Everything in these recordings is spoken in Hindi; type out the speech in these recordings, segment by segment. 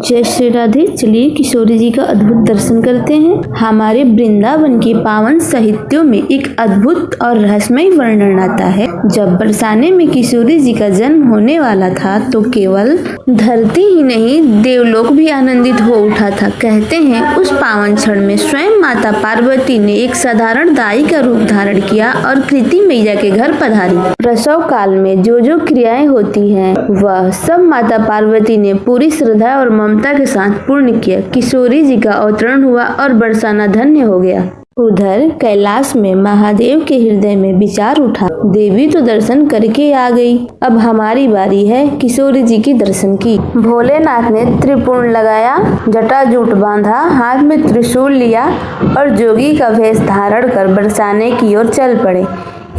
जय श्री राधे। चलिए किशोरी जी का अद्भुत दर्शन करते हैं। हमारे वृंदावन के पावन साहित्यों में एक अद्भुत और रहस्यमय वर्णन आता है। जब बरसाने में किशोरी जी का जन्म होने वाला था तो केवल धरती ही नहीं देवलोक भी आनंदित हो उठा था। कहते हैं उस पावन क्षण में स्वयं माता पार्वती ने एक साधारण दाई का रूप धारण किया और कृति मैया के घर पधारी। प्रसव काल में जो जो क्रियाएं होती हैं वह सब माता पार्वती ने पूरी श्रद्धा और ममता के साथ पूर्ण किया। किशोरी जी का अवतरण हुआ और बरसाना धन्य हो गया। उधर कैलाश में महादेव के हृदय में विचार उठा, देवी तो दर्शन करके आ गई, अब हमारी बारी है किशोरी जी की दर्शन की। भोलेनाथ ने त्रिपुर्ण लगाया, जटाजूट बांधा, हाथ में त्रिशूल लिया और जोगी का वेश धारण कर बरसाने की ओर चल पड़े।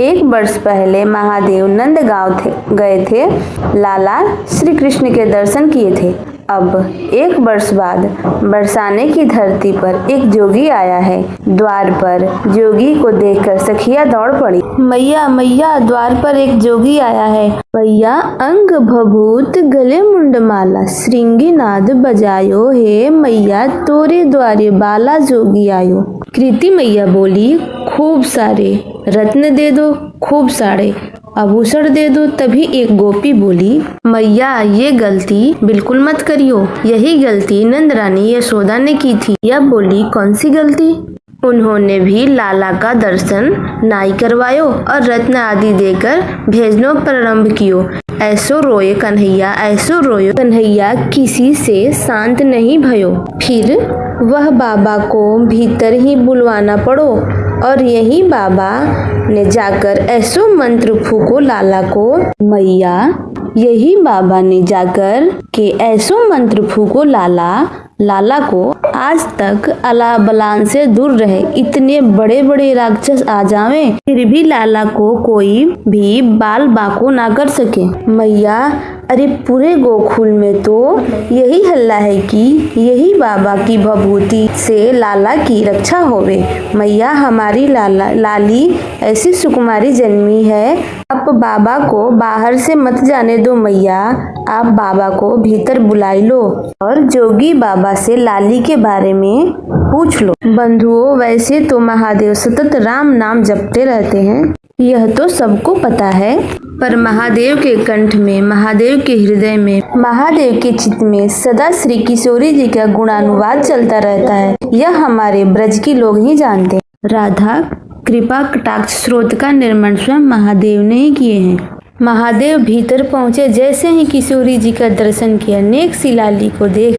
1 वर्ष पहले महादेव नंदगांव गए थे, लाला श्री कृष्ण के दर्शन किए थे। अब 1 वर्ष बाद बरसाने की धरती पर एक जोगी आया है। द्वार पर जोगी को देखकर सखिया दौड़ पड़ी। मैया मैया, द्वार पर एक जोगी आया है। मैया अंग भभूत गले मुंडमाला, श्रृंगी नाद बजायो, हे मैया तोरे द्वारे बाला जोगी आयो। कृति मैया बोली, खूब सारे रत्न दे दो, खूब सारे आभूषण दे दो। तभी एक गोपी बोली, मैया ये गलती बिल्कुल मत करियो, यही गलती नंद रानी यशोदा ने की थी। यह बोली, कौन सी गलती? उन्होंने भी लाला का दर्शन नाई करवायो और रत्न आदि देकर भेजनो प्रारंभ कियो। ऐसो रोए कन्हैया, ऐसो रोयो कन्हैया, किसी से शांत नहीं भयो। फिर वह बाबा को भीतर ही बुलवाना पड़ो और यही बाबा ने जाकर ऐसो मंत्र फूको लाला को। मैया यही बाबा ने जाकर के ऐसो मंत्र फूको लाला को आज तक अला बलान से दूर रहे। इतने बड़े बड़े राक्षस आ जावें फिर भी लाला को कोई भी बाल बाको ना कर सके। मैया अरे पूरे गोकुल में तो यही हल्ला है कि यही बाबा की भभूति से लाला की रक्षा होवे। मैया हमारी लाली ऐसी सुकुमारी जन्मी है, अब बाबा को बाहर से मत जाने दो। मैया आप बाबा को भीतर बुलाई लो और जोगी बाबा से लाली के बारे में पूछ लो। बंधुओं वैसे तो महादेव सतत राम नाम जपते रहते हैं, यह तो सबको पता है, पर महादेव के कंठ में, महादेव के हृदय में, महादेव के चित्त में सदा श्री किशोरी जी का गुणानुवाद चलता रहता है। यह हमारे ब्रज की लोग ही जानते हैं। राधा कृपा कटाक्ष स्रोत का निर्माण स्वयं महादेव ने ही किए हैं। महादेव भीतर पहुंचे, जैसे ही किशोरी जी का दर्शन किया, नेक सी लाली को देख